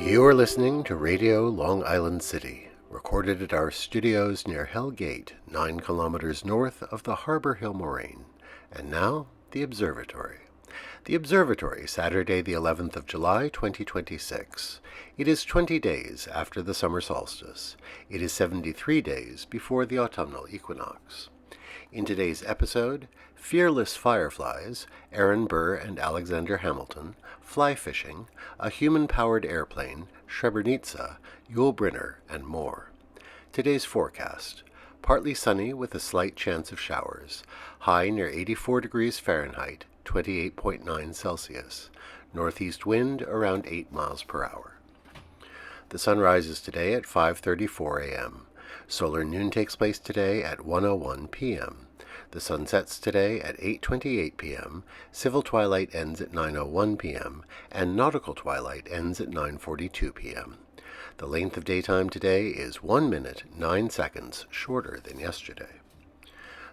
You're listening to Radio Long Island City, recorded at our studios near Hell Gate, 9 kilometers north of the Harbor Hill Moraine. And now, the Observatory. The Observatory, Saturday the 11th of July, 2026. It is 20 days after the summer solstice. It is 73 days before the autumnal equinox. In today's episode, Fearless Fireflies, Aaron Burr and Alexander Hamilton, fly fishing, a human-powered airplane, Srebrenica, Yul Brynner, and more. Today's forecast: partly sunny with a slight chance of showers, high near 84 degrees Fahrenheit, 28.9 Celsius, northeast wind around 8 miles per hour. The sun rises today at 5:34 a.m. Solar noon takes place today at 1:01 p.m. The sun sets today at 8:28 p.m., civil twilight ends at 9:01 p.m., and nautical twilight ends at 9:42 p.m. The length of daytime today is 1 minute, 9 seconds shorter than yesterday.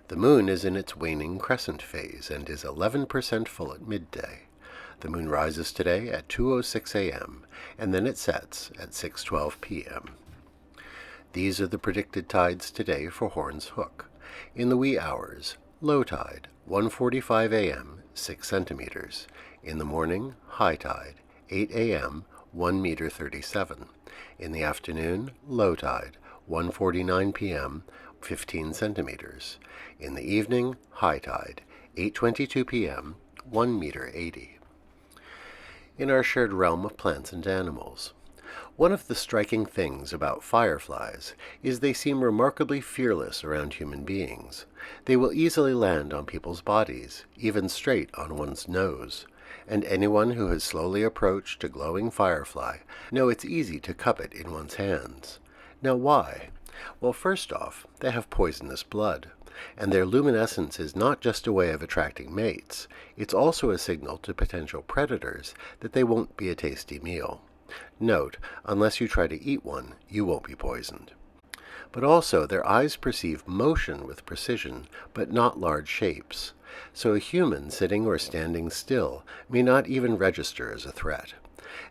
The moon is in its waning crescent phase and is 11% full at midday. The moon rises today at 2:06 a.m., and then it sets at 6:12 p.m. These are the predicted tides today for Horn's Hook. In the wee hours, low tide, 1:45 a.m., 6 centimeters. In the morning, high tide, 8 a.m., 1 meter 37. In the afternoon, low tide, 1:49 p.m., 15 centimeters. In the evening, high tide, 8:22 p.m., 1 meter 80. In our shared realm of plants and animals, one of the striking things about fireflies is they seem remarkably fearless around human beings. They will easily land on people's bodies, even straight on one's nose, and anyone who has slowly approached a glowing firefly knows it's easy to cup it in one's hands. Now why? Well, first off, they have poisonous blood, and their luminescence is not just a way of attracting mates, it's also a signal to potential predators that they won't be a tasty meal. Note, unless you try to eat one, you won't be poisoned. But also, their eyes perceive motion with precision, but not large shapes. So a human sitting or standing still may not even register as a threat.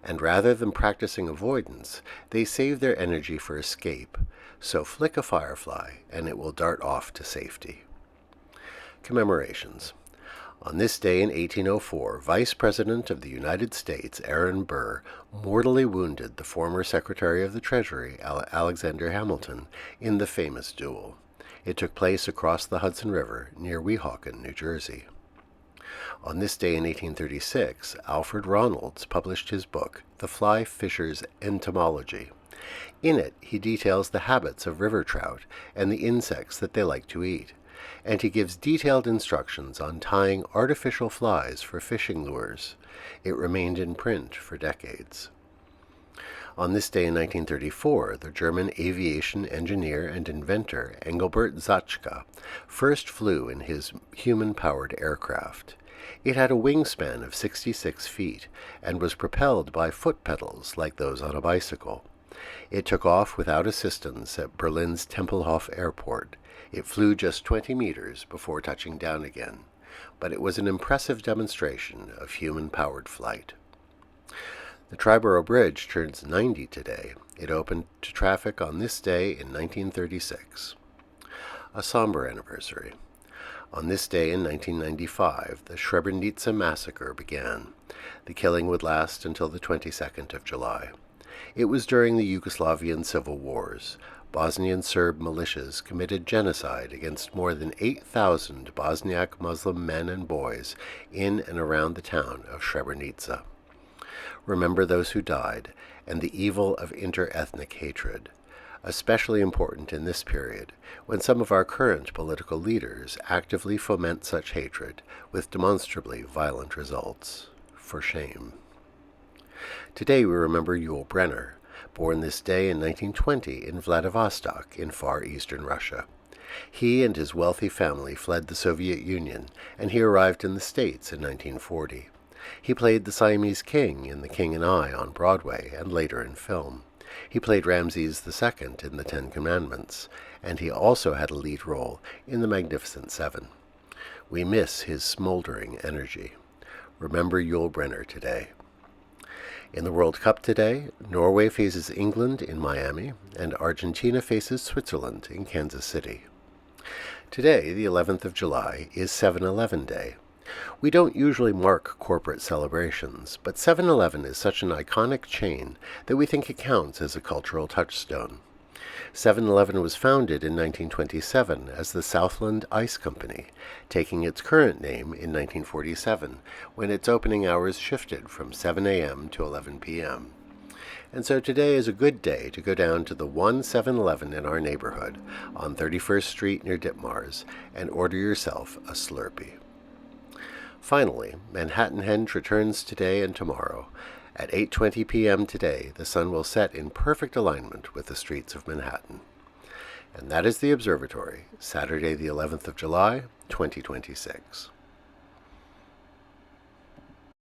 And rather than practicing avoidance, they save their energy for escape. So flick a firefly, and it will dart off to safety. Commemorations. On this day in 1804, Vice President of the United States, Aaron Burr, mortally wounded the former Secretary of the Treasury, Alexander Hamilton, in the famous duel. It took place across the Hudson River near Weehawken, New Jersey. On this day in 1836, Alfred Ronalds published his book, The Fly Fisher's Entomology. In it, he details the habits of river trout and the insects that they like to eat, and he gives detailed instructions on tying artificial flies for fishing lures. It remained in print for decades. On this day in 1934, the German aviation engineer and inventor Engelbert Zatzke first flew in his human-powered aircraft. It had a wingspan of 66 feet and was propelled by foot pedals like those on a bicycle. It took off without assistance at Berlin's Tempelhof Airport. It flew just 20 meters before touching down again, but it was an impressive demonstration of human-powered flight. The Triborough Bridge turns 90 today. It opened to traffic on this day in 1936. A somber anniversary. On this day in 1995, the Srebrenica massacre began. The killing would last until the 22nd of July. It was during the Yugoslavian civil wars. Bosnian Serb militias committed genocide against more than 8,000 Bosniak Muslim men and boys in and around the town of Srebrenica. Remember those who died and the evil of inter-ethnic hatred, especially important in this period when some of our current political leaders actively foment such hatred with demonstrably violent results. For shame. Today we remember Yul Brynner, born this day in 1920 in Vladivostok in far eastern Russia. He and his wealthy family fled the Soviet Union, and he arrived in the States in 1940. He played the Siamese King in The King and I on Broadway and later in film. He played Ramses II in The Ten Commandments, and he also had a lead role in The Magnificent Seven. We miss his smoldering energy. Remember Yul Brynner today. In the World Cup today, Norway faces England in Miami, and Argentina faces Switzerland in Kansas City. Today, the 11th of July, is 7-Eleven Day. We don't usually mark corporate celebrations, but 7-Eleven is such an iconic chain that we think it counts as a cultural touchstone. 7-Eleven was founded in 1927 as the Southland Ice Company, taking its current name in 1947, when its opening hours shifted from 7 a.m. to 11 p.m. And so today is a good day to go down to the one 7-Eleven in our neighborhood on 31st Street near Ditmars and order yourself a Slurpee. Finally, Manhattan Henge returns today and tomorrow. At 8:20 p.m. today, the sun will set in perfect alignment with the streets of Manhattan. And that is the Observatory, Saturday the 11th of July, 2026.